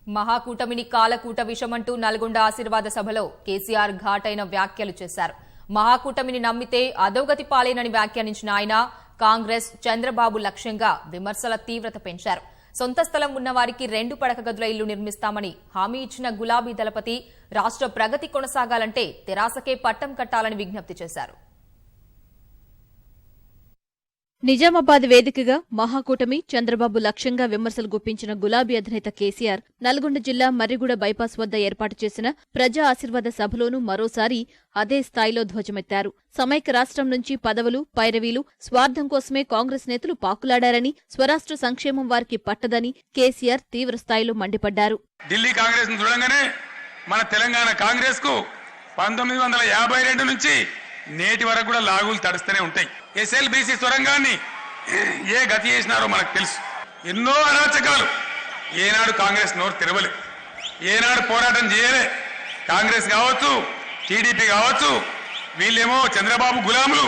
మహాకూటమిని కాలకూట విషమంటూ నల్గొండ ఆశీర్వాద సభలో కేసీఆర్ ఘాటైన వ్యాఖ్యలు చేశారు. మహాకూటమిని నమ్మితే అధోగతి పాలేనని వ్యాఖ్యానించిన ఆయన కాంగ్రెస్ చంద్రబాబు లక్ష్యంగా విమర్శల తీవ్రత పెంచారు. సొంత స్థలం ఉన్న వారికి 2 పడక గదుల ఇల్లు నిర్మిస్తామని హామీ ఇచ్చిన గులాబీ దళపతి రాష్ట్ర ప్రగతి కొనసాగాలంటే తెరాసకే పట్టం కట్టాలని విజ్ఞప్తి చేశారు. నిజామాబాద్ వేదికగా మహాకూటమి చంద్రబాబు లక్ష్యంగా విమర్శలు గుప్పించిన గులాబీ అధినేత కేసీఆర్ నల్గొండ జిల్లా మర్రిగూడ బైపాస్ వద్ద ఏర్పాటు చేసిన ప్రజా ఆశీర్వాద సభలోనూ మరోసారి అదే స్థాయిలో ధ్వజమెత్తారు. సమైక్య రాష్ట్రం నుంచి పదవులు, పైరవీలు, స్వార్థం కోసమే కాంగ్రెస్ నేతలు పాకులాడారని, స్వరాష్ట్ర సంక్షేమం వారికి పట్టదని కేసీఆర్ తీవ్రస్థాయిలో మండిపడ్డారు. ఢిల్లీ కాంగ్రెస్ ను చూడంగానే మన తెలంగాణ కాంగ్రెస్ కు 1952 నుంచి నేటి వరకు కూడా లాగులు తడుస్తూనే ఉంటాయి. ఎస్ఎల్బీసీ సొరంగాన్ని ఏ గతి చేసినారో మనకు తెలుసు. ఎన్నో అరాచకాలు. ఏనాడు కాంగ్రెస్ నోరు తెరవలే, ఏనాడు పోరాటం చేయలే. కాంగ్రెస్ కావచ్చు, టీడీపీ కావచ్చు, వీళ్ళేమో చంద్రబాబు గులాములు,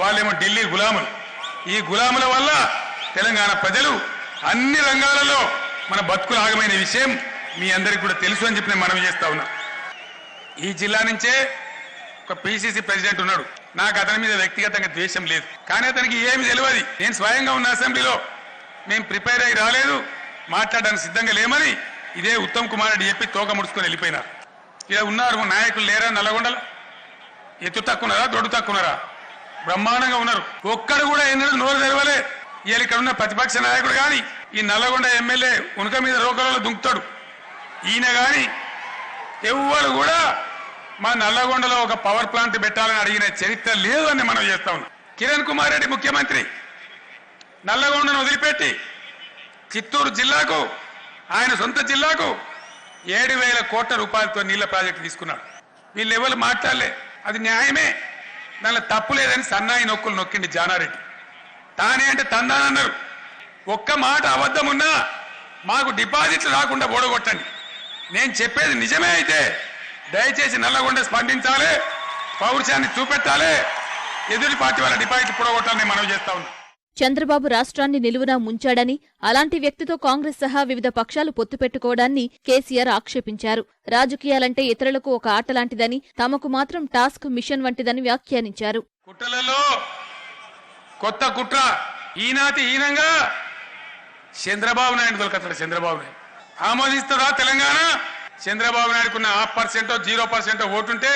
వాళ్ళేమో ఢిల్లీ గులాములు. ఈ గులాముల వల్ల తెలంగాణ ప్రజలు అన్ని రంగాలలో మన బతుకులు ఆగమైన విషయం మీ అందరికీ కూడా తెలుసు అని చెప్పి నేను మనవి చేస్తా ఉన్నా. ఈ జిల్లా నుంచే ఒక పిసిసి ప్రెసిడెంట్ ఉన్నాడు. నాకు అతని మీద వ్యక్తిగతంగా ద్వేషం లేదు, కానీ అతనికి ఏమి తెలియదు. నేను స్వయంగా ఉన్న అసెంబ్లీలో మేము ప్రిపేర్ అయ్యి రాలేదు, మాట్లాడడానికి సిద్ధంగా లేమని ఇదే ఉత్తమ్ కుమార్ రెడ్డి చెప్పి తోక ముడుచుకొని వెళ్ళిపోయినారు. ఇలా ఉన్నారు నాయకులు లేరా? నల్లగొండల ఎత్తు తక్కున్నారా, దొడ్డు తక్కున్నారా? బ్రహ్మాండంగా ఉన్నారు. ఒక్కడు కూడా ఎన్నడూ నోరు తెరవలే. ఇవాళ ఇక్కడ ఉన్న ప్రతిపక్ష నాయకుడు కానీ ఈ నల్లగొండ ఎమ్మెల్యే ఉనక మీద రోకలలో దుంకుతాడు. ఈయన కానీ ఎవ్వరు కూడా మా నల్లగొండలో ఒక పవర్ ప్లాంట్ పెట్టాలని అడిగిన చరిత్ర లేదు అని మనం చేస్తా ఉన్నాం. కిరణ్ కుమార్ రెడ్డి ముఖ్యమంత్రి నల్లగొండను వదిలిపెట్టి చిత్తూరు జిల్లాకు, ఆయన సొంత జిల్లాకు 7,000 కోట్ల రూపాయలతో నీళ్ల ప్రాజెక్టు తీసుకున్నాడు. వీళ్ళు ఎవరు మాట్లాడలే. అది న్యాయమే, దానిలో తప్పు లేదని సన్నాయి నొక్కులు నొక్కిండి జానారెడ్డి. తానే అంటే తందానన్నారు. ఒక్క మాట అబద్ధం ఉన్నా మాకు డిపాజిట్లు రాకుండా ఓడగొట్టండి. నేను చెప్పేది నిజమే అయితే దయచేసి నల్లగొండ స్పందించాలి, పౌరుషాన్ని చూపెట్టాలి, ఎదుటి పార్టీ వాళ్ళ డిపాజిట్లు పొడగొట్టాలని మనవి చేస్తా ఉన్నాం. చంద్రబాబు రాష్ట్రాన్ని నిలువునా ముంచాడని, అలాంటి వ్యక్తితో కాంగ్రెస్ సహా వివిధ పక్షాలు పొత్తు పెట్టుకోవడాన్ని కేసీఆర్ ఆక్షేపించారు. రాజకీయాలంటే ఇతరులకు ఒక ఆటలాంటిదని, తమకు మాత్రం టాస్క్ మిషన్ వంటిదని వ్యాఖ్యానించారు. కుట్రలలో కొత్త కుట్ర, ఈనాటి హీనంగా చంద్రబాబు నాయుడు దొరకతాడు. చంద్రబాబు నాయుడు ఆమోదిస్తారా తెలంగాణ? చంద్రబాబు నాయుడుకున్న 0.5% 0% ఓటుంటే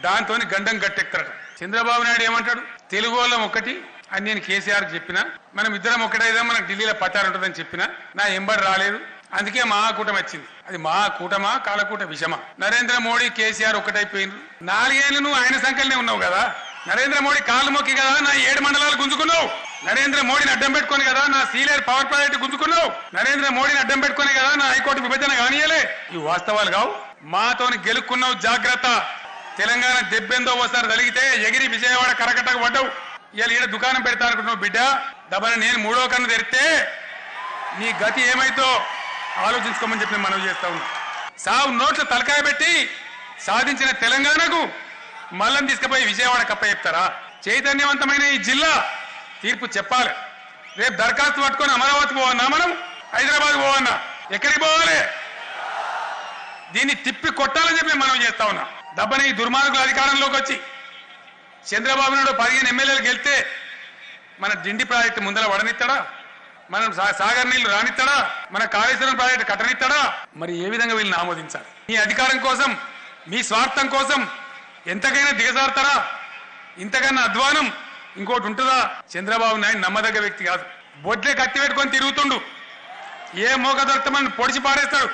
దాంతో గండం గట్టెక్తారట. చంద్రబాబు నాయుడు ఏమంటాడు? తెలుగు వాళ్ళం ఒకటి అని నేను కేసీఆర్ చెప్పినా, మనం ఇద్దరం ఒకటైదా మనకు ఢిల్లీలో పట్టారు ఉంటుందని చెప్పినా నా ఎంబడి రాలేదు. అందుకే మహాకూటమి వచ్చింది. అది మహాకూటమా కాలకూట విషమా? నరేంద్ర మోడీ కేసీఆర్ ఒకటైపోయినారు. 4 ఏళ్ళు నువ్వు ఆయన సంఖ్యలోనే ఉన్నావు కదా. నరేంద్ర మోడీ కాళ్ళు మొక్కి కదా నా 7 మండలాలు గుంజుకున్నావు. నరేంద్ర మోడీని అడ్డం పెట్టుకుని కదా నా సీలేరు పవర్ ప్రాజెక్టు గుంజుకున్నావు. నరేంద్ర మోడీని అడ్డం పెట్టుకుని కదా నా హైకోర్టు విభజన కానియలే. ఇవి వాస్తవాలు కావు. మాతోని గెలుక్కున్నావు, జాగ్రత్త. తెలంగాణ దెబ్బెందో ఒకసారి తలిగితే ఎగిరి విజయవాడ కరకట్టకు పడ్డావు. ఇవాళ ఈడ దుకాణం పెడతా అనుకుంటున్నావు బిడ్డ. దబని నేను 3వ కన్ను తెరిస్తే నీ గతి ఏమైతో ఆలోచించుకోమని చెప్పి మనం చేస్తా ఉన్నాం. సాగు నోట్ల తలకాయ పెట్టి సాధించిన తెలంగాణకు మల్లం తీసుకుపోయి విజయవాడ కప్ప చెప్తారా? చైతన్యవంతమైన ఈ జిల్లా తీర్పు చెప్పాలి. రేపు దరఖాస్తు పట్టుకొని అమరావతి పోవన్నా, మనం హైదరాబాద్ పోవన్నా, ఎక్కడికి పోవాలి? దీన్ని తిప్పి కొట్టాలని చెప్పి మనం చేస్తా ఉన్నాం. దబ్బని దుర్మార్గుల అధికారంలోకి వచ్చి చంద్రబాబు నాయుడు 15 ఎమ్మెల్యేలు గెలిస్తే మన డిండి ప్రాజెక్టు ముందర వడనిస్తాడా? మనం సాగర్ నీళ్లు రానిస్తాడా? మన కాళేశ్వరం ప్రాజెక్టు కట్టనిస్తాడా? మరి ఏ విధంగా వీళ్ళని ఆమోదించాలి? మీ అధికారం కోసం, మీ స్వార్థం కోసం ఎంతకైనా దిగజారుతారా? ఇంతకన్నా అధ్వానం ఇంకోటి ఉంటుందా? చంద్రబాబు నాయుడు నమ్మదగ్గ వ్యక్తి కాదు. బొడ్లే కత్తి పెట్టుకొని తిరుగుతుండు. ఏ మోక దొరకమని పొడిచి పారేస్తాడు.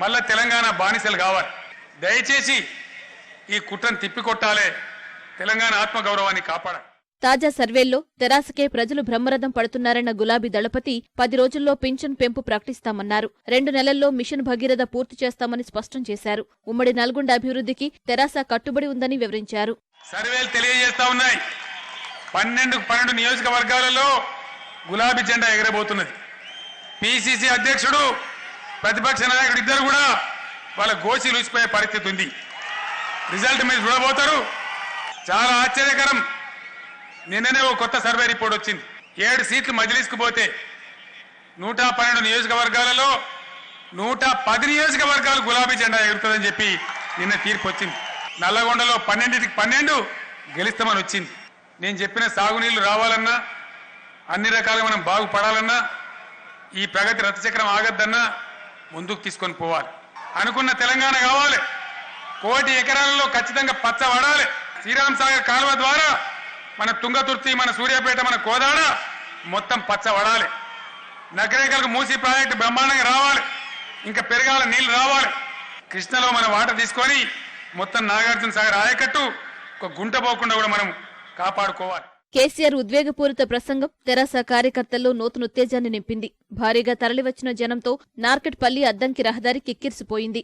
మళ్ళా తెలంగాణ బానిసలు కావాలి. దయచేసి ఈ కుట్రను తిప్పికొట్టాలే, తెలంగాణ ఆత్మగౌరవాన్ని కాపాడాలి. తాజా సర్వేల్లో తెరాసకే ప్రజలు బ్రహ్మరథం పడుతున్నారన్న గులాబీ దళపతి 10 రోజుల్లో పింఛన్ పెంపు ప్రకటిస్తామన్నారు. 2 నెలల్లో మిషన్ భగీరథ పూర్తి చేస్తామని స్పష్టం చేశారు. ఉమ్మడి నల్గొండ అభివృద్ధికి తెరాస కట్టుబడి ఉందని వివరించారు. సర్వేలు తెలియజేస్తా ఉన్నాయి. 12 నియోజకవర్గాలలో గులాబీ జెండా ఎగరబోతున్నది. పిసిసి అధ్యక్షుడు, ప్రతిపక్ష నాయకుడు ఇద్దరు కూడా వాళ్ళ గోసి లూసిపోయే పరిస్థితి ఉంది. రిజల్ట్ మీరు చూడబోతారు. చాలా ఆశ్చర్యకరం. నిన్ననే ఒక కొత్త సర్వే రిపోర్ట్ వచ్చింది. 7 సీట్లు మజ్లిస్కు పోతే 112 నియోజకవర్గాలలో 110 నియోజకవర్గాలు గులాబీ జెండా ఎగురుతుందని చెప్పి నిన్న తీర్పు వచ్చింది. నల్లగొండలో 12కి 12 గెలుస్తామని వచ్చింది. నేను చెప్పిన సాగునీళ్లు రావాలన్నా, అన్ని రకాలుగా మనం బాగుపడాలన్నా, ఈ ప్రగతి రథచక్రం ఆగద్దన్నా ముందుకు తీసుకొని పోవాలి. అనుకున్న తెలంగాణ కావాలి. 1 కోటి ఎకరాలలో ఖచ్చితంగా పచ్చ పడాలి. శ్రీరామ్ సాగర్ కాలువ ద్వారా మన తుంగతుర్తి, మన సూర్యాపేట, మన కోదాడ మొత్తం పచ్చ పడాలి. నగరేకలకు మూసీ ప్రాజెక్టు బ్రహ్మాండంగా రావాలి. ఇంకా పెరగాల నీళ్లు రావాలి. కృష్ణలో మన వాట తీసుకొని మొత్తం నాగార్జున సాగర్ ఆయకట్టు ఒక గుంట పోకుండా కూడా మనం కాపాడుకోవాలి. కేసీఆర్ ఉద్వేగపూరిత ప్రసంగం తెరాస కార్యకర్తల్లో నూతన ఉత్తేజాన్ని నింపింది. భారీగా తరలివచ్చిన జనంతో నార్కెట్పల్లి అద్దంకి రహదారి కిక్కిరిసిపోయింది.